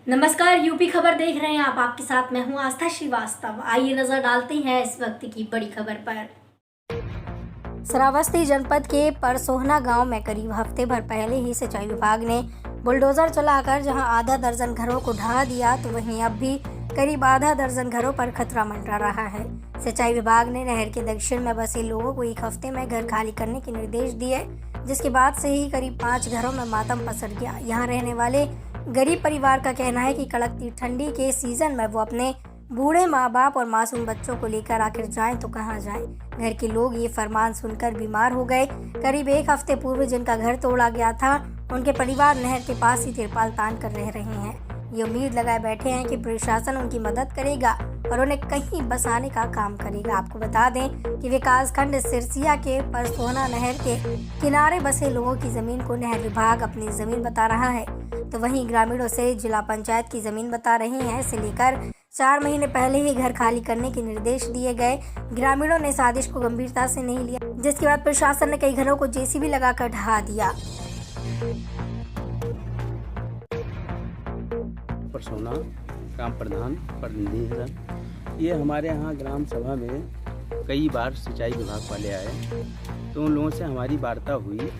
नमस्कार, यूपी खबर देख रहे हैं आप। आपके साथ मैं हूं आस्था श्रीवास्तव। आइए नजर डालते हैं इस वक्त की बड़ी खबर पर। श्रावस्ती जनपद के परसोहना गांव में करीब हफ्ते भर पहले ही सिंचाई विभाग ने बुलडोजर चलाकर जहां आधा दर्जन घरों को ढहा दिया, तो वहीं अब भी करीब आधा दर्जन घरों पर खतरा मंडरा रहा है। सिंचाई विभाग ने नहर के दक्षिण में बसे लोगों को 1 हफ्ते में घर खाली करने के निर्देश दिए, जिसके बाद से ही करीब 5 घरों में मातम पसर गया। यहाँ रहने वाले गरीब परिवार का कहना है कि कड़कती ठंडी के सीजन में वो अपने बूढ़े माँ बाप और मासूम बच्चों को लेकर आखिर जाएं तो कहां जाएं। घर के लोग ये फरमान सुनकर बीमार हो गए। करीब 1 हफ्ते पूर्व जिनका घर तोड़ा गया था, उनके परिवार नहर के पास ही तिरपाल तान कर रह रहे हैं। ये उम्मीद लगाए बैठे हैं कि प्रशासन उनकी मदद करेगा और उन्हें कहीं बसाने का काम करेगा। आपको बता दें कि विकासखंड सिरसिया के परसोहना नहर के किनारे बसे लोगों की जमीन को नहर विभाग अपनी जमीन बता रहा है, तो वहीं ग्रामीणों से जिला पंचायत की जमीन बता रही है। इसे लेकर 4 महीने पहले ही घर खाली करने के निर्देश दिए गए। ग्रामीणों ने साजिश को गंभीरता से नहीं लिया, जिसके बाद प्रशासन ने कई घरों को जेसीबी लगाकर ढहा दिया। परसोना ग्राम प्रधान प्रतिनिधि है सर। ये हमारे यहाँ ग्राम सभा में कई बार सिंचाई विभाग वाले आए, तो उन लोगों से हमारी वार्ता हुई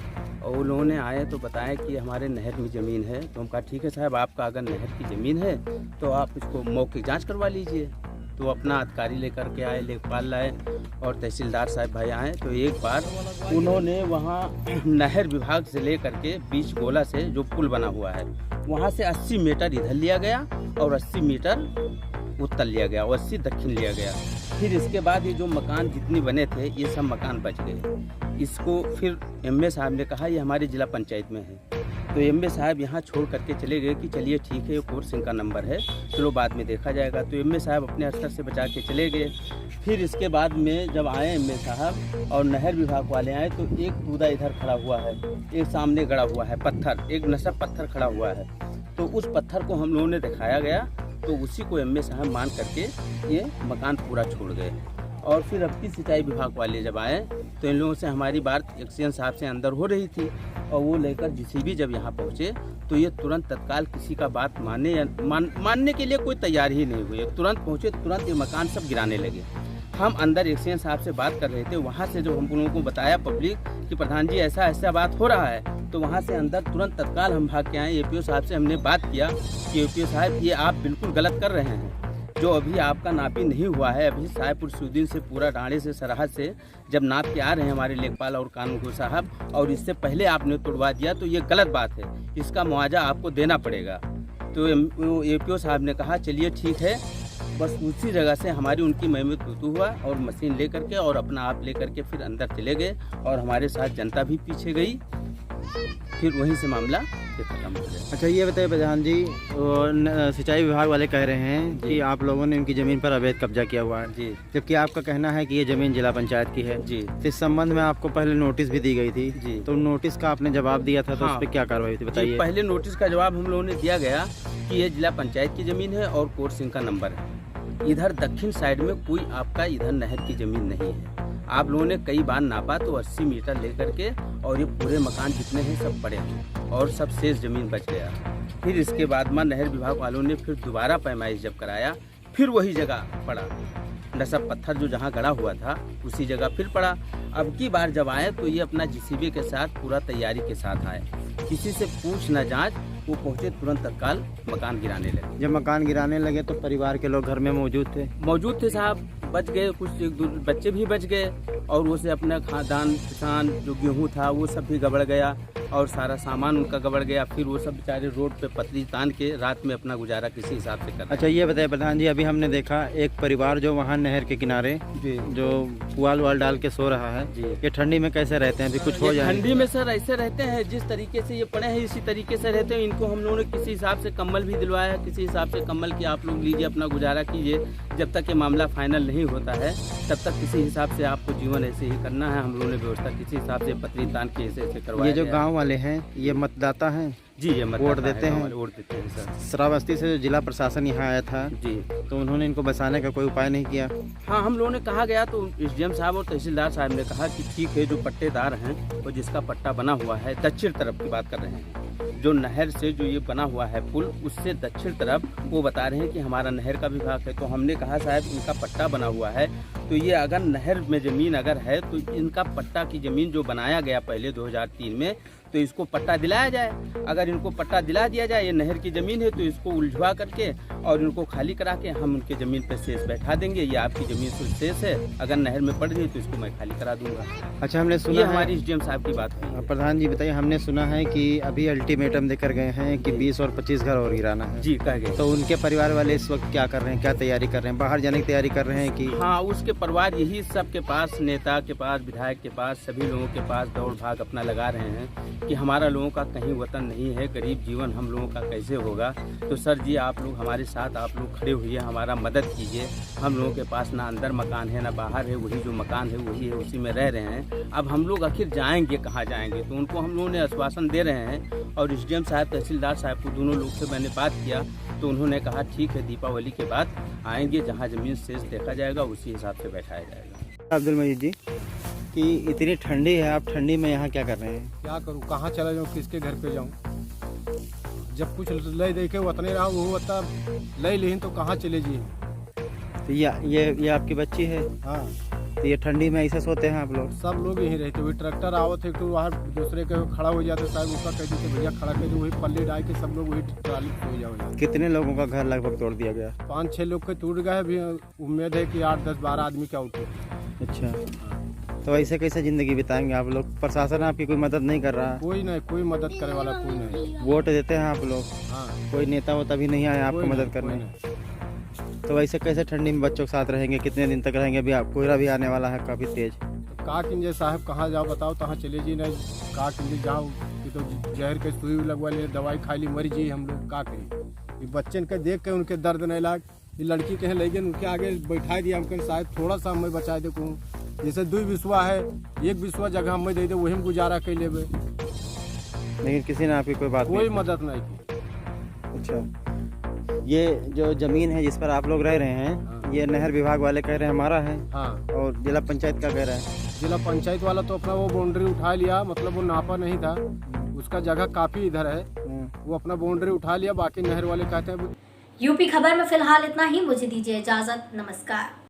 और उन लोगों ने आए तो बताया कि हमारे नहर में ज़मीन है। तो हम कहा ठीक है साहब, आपका अगर नहर की ज़मीन है तो आप इसको मौखिक जांच करवा लीजिए। तो अपना अधिकारी लेकर के आए, लेखपाल लाए और तहसीलदार साहब भाई आए। तो एक बार उन्होंने वहाँ नहर विभाग से लेकर के बीच गोला से जो पुल बना हुआ है वहाँ से 80 मीटर इधर लिया गया और 80 मीटर उत्तर लिया गया और 80 दक्षिण लिया गया। फिर इसके बाद ये जो मकान जितने बने थे ये सब मकान बच गए। इसको फिर एमए साहब ने कहा ये हमारे जिला पंचायत में है, तो एमए साहब यहाँ छोड़ करके चले गए कि चलिए ठीक है, ये कोर्स इनका नंबर है, चलो बाद में देखा जाएगा। तो एमए साहब अपने स्तर से बचा के चले गए। फिर इसके बाद में जब आए एमए साहब और नहर विभाग वाले आए तो एक कूदा इधर खड़ा हुआ है, एक सामने गड़ा हुआ है पत्थर, एक नशा पत्थर खड़ा हुआ है। तो उस पत्थर को हम लोगों ने दिखाया गया, तो उसी को एमए साहब मान करके ये मकान पूरा छोड़ गए। और फिर अब की सिंचाई विभाग वाले जब आए तो इन लोगों से हमारी बात एक्सीएन साहब से अंदर हो रही थी और वो लेकर जेसीबी जब यहाँ पहुँचे तो ये तुरंत तत्काल किसी का बात मानने के लिए कोई तैयार ही नहीं हुए। तुरंत पहुँचे, तुरंत ये मकान सब गिराने लगे। हम अंदर एक्सीएन साहब से बात कर रहे थे, वहाँ से जो हम लोगों को बताया पब्लिक कि प्रधान जी ऐसा ऐसा बात हो रहा है, तो वहाँ से अंदर तुरंत तत्काल हम भाग के आए। एपीओ साहब से हमने बात किया कि एपीओ साहब ये आप बिल्कुल गलत कर रहे हैं, जो अभी आपका नापी नहीं हुआ है। अभी साहेबपुर सुदीन से पूरा डांडे से सरहद से जब नाप के आ रहे हैं हमारे लेखपाल और कानून साहब, और इससे पहले आपने तोड़वा दिया, तो ये गलत बात है, इसका मुआवजा आपको देना पड़ेगा। तो एपीओ साहब ने कहा चलिए ठीक है। बस उसी जगह से हमारी उनकी मेहनत हुआ और मशीन ले करके और अपना आप ले करके फिर अंदर चले गए और हमारे साथ जनता भी पीछे गई। फिर वहीं से मामला खत्म हो गया। अच्छा, ये बताइए प्रधान जी, सिंचाई विभाग वाले कह रहे हैं कि आप लोगों ने उनकी ज़मीन पर अवैध कब्जा किया हुआ है जी, जबकि आपका कहना है कि ये ज़मीन जिला पंचायत की है जी। तो इस संबंध में आपको पहले नोटिस भी दी गई थी जी। तो नोटिस का आपने जवाब दिया था, तो हाँ। उस पर क्या कार्रवाई थी बताइए। पहले नोटिस का जवाब हम लोगों ने दिया गया कि ये जिला पंचायत की ज़मीन है और कोर्ट सिंह का नंबर है। इधर दक्षिण साइड में कोई आपका इधर नहर की ज़मीन नहीं है। आप लोगों ने कई बार नापा तो 80 मीटर लेकर के और ये पूरे मकान जितने हैं सब पड़े हैं और सब शेष ज़मीन बच गया। फिर इसके बाद में नहर विभाग वालों ने फिर दोबारा पैमाइश जब कराया, फिर वही जगह पड़ा, नशा पत्थर जो जहाँ गड़ा हुआ था उसी जगह फिर पड़ा। अब की बार जब आए तो ये अपना जेसीबी के साथ पूरा तैयारी के साथ आए, किसी से पूछ न जांच, वो पहुँचे तुरंत तत्काल मकान गिराने लगे। जब मकान गिराने लगे तो परिवार के लोग घर में मौजूद थे साहब, बच गए, कुछ एक दो बच्चे भी बच गए और वो से अपना खानदान किसान जो गेहूं था वो सब भी गबड़ गया और सारा सामान उनका गबड़ गया। फिर वो सब बेचारे रोड पे पतली तान के रात में अपना गुजारा किसी हिसाब से कर। अच्छा, ये बताइए प्रधान जी, अभी हमने देखा एक परिवार जो वहाँ नहर के किनारे जी जो पुआल वाल डाल के सो रहा है जी। ये ठंडी में कैसे रहते हैं? अभी कुछ हो जाए? ठंडी में सर ऐसे रहते हैं जिस तरीके से ये पड़े हैं इसी तरीके से रहते हैं। इनको हम लोगों ने किसी हिसाब से कंबल भी दिलवाया, किसी हिसाब से कंबल की आप लोग लीजिए अपना गुजारा कीजिए। जब तक ये मामला फाइनल नहीं होता है तब तक किसी हिसाब से आपको जीवन ऐसे ही करना है। हम लोगों ने व्यवस्था किसी हिसाब से पतली तान के ऐसे करवाया। ये जो गाँव वाले हैं ये मतदाता हैं जी, ये वोट देते हैं, वोट देते हैं सर। श्रावस्ती से जो जिला प्रशासन यहाँ आया था जी, तो उन्होंने इनको बसाने का कोई उपाय नहीं किया? हाँ, हम लोगों ने कहा गया तो एसडीएम साहब और तहसीलदार साहब ने कहा कि ठीक है, जो पट्टेदार हैं और जिसका पट्टा बना हुआ है दक्षिण तरफ की बात कर रहे हैं, जो नहर से जो ये बना हुआ है पुल, उससे दक्षिण तरफ वो बता रहे हैं कि हमारा नहर का विभाग है। तो हमने कहा साहब इनका पट्टा बना हुआ है, तो ये अगर नहर में ज़मीन अगर है तो इनका पट्टा की ज़मीन जो बनाया गया पहले 2003 में, तो इसको पट्टा दिलाया जाए। अगर इनको पट्टा दिला दिया जाए, ये नहर की ज़मीन है, तो इसको उलझवा करके और इनको खाली करा के हम उनके ज़मीन पर शेष बैठा देंगे। ये आपकी ज़मीन से शेष है, अगर नहर में पड़ गई तो इसको मैं खाली करा दूंगा। अच्छा, हमने ये सुना हमारी एसडीएम साहब की बात है। प्रधान जी बताइए, हमने सुना है कि अभी अल्टीमेटम देकर गए हैं कि 20 और 25 घर और गिराना है। जी कह गए। तो उनके परिवार वाले इस वक्त क्या कर रहे हैं, क्या तैयारी कर रहे हैं, बाहर जाने की तैयारी कर रहे हैं कि? हाँ, उसके परिवार यही सबके पास, नेता के पास, विधायक के पास, सभी लोगों के पास दौड़ भाग अपना लगा रहे हैं कि हमारा लोगों का कहीं वतन नहीं है, गरीब जीवन हम लोगों का कैसे होगा। तो सर जी आप लोग हमारे साथ, आप लोग खड़े हुए, हमारा मदद कीजिए। हम लोगों के पास ना अंदर मकान है ना बाहर है, वही जो मकान है वही है, उसी में रह रहे हैं। अब हम लोग आखिर जाएंगे कहाँ जाएंगे? तो उनको हम लोगों ने आश्वासन दे रहे हैं और एसडीएम साहब, तहसीलदार साहब को, दोनों लोग से मैंने बात किया तो उन्होंने कहा ठीक है, दीपावली के बाद आएंगे, जहाँ ज़मीन शेष देखा जाएगा उसी हिसाब से बैठाया जाएगा। अब्दुल मजीद जी, कि इतनी ठंडी है, आप ठंडी में यहाँ क्या कर रहे हैं? क्या करूँ, कहाँ चला जाऊँ, किसके घर पे जाऊँ? जब कुछ ले देखे उतने रहा वो होता ले लें तो कहाँ चले जी। तो ये आपकी बच्ची है? हाँ, तो ये ठंडी में ऐसे सोते हैं आप लोग? सब लोग यहीं रहते। वही ट्रैक्टर आवत है तो वहाँ दूसरे के खड़ा हो जाते, साहब उसका कह देते भैया खड़ा कर दो, वही पल्ली डाल के सब लोग वही ट्राली हो जाओ। कितने लोगों का घर लगभग तोड़ दिया गया? 5-6 लोग के टूट गए। अभी उम्मीद है कि 8-10-12 आदमी क्या उठे। अच्छा, तो ऐसे कैसे ज़िंदगी बिताएंगे आप लोग? प्रशासन आपकी कोई मदद नहीं कर रहा? कोई नहीं, कोई मदद करे वाला कोई नहीं। वोट देते हैं आप लोग? हाँ, कोई नेता वोता भी नहीं आया आपको कोई मदद नहीं, करने? कोई नहीं। तो वैसे कैसे ठंडी में बच्चों के साथ रहेंगे? कितने दिन तक रहेंगे? अभी आप कोहरा भी आने वाला है काफ़ी तेज। तो का किंजे साहब कहाँ जाओ बताओ, तहाँ चले जी नहीं। का किंजे जाओ कि तो जहर के सुई लगवा ले, दवाई खा ली, मर जी। हम लोग का करें? ये बच्चन के देख के उनके दर्द नहीं लाग। ये लड़की कहे ले गए, उनके आगे बैठा दिया, हम कहें शायद थोड़ा सा हमें बचा दे कहूँ। जैसे 2 विश्वा है, 1 विश्वा जगह हमें दे दे, वही में गुजारा कर लेबे। लेकिन किसी ने आपकी कोई बात कोई नहीं? मदद नहीं की। अच्छा, ये जो ज़मीन है जिस पर आप लोग रह रहे हैं, हाँ। ये नहर विभाग वाले कह रहे हैं हमारा है, हाँ, और जिला पंचायत का कह रहे हैं? जिला पंचायत वाला तो अपना वो बाउंड्री उठा लिया, मतलब वो नापा नहीं था, उसका जगह काफ़ी इधर है, वो अपना बाउंड्री उठा लिया। बाकी नहर वाले कहते हैं। यूपी खबर में फिलहाल इतना ही। मुझे दीजिए इजाजत। नमस्कार।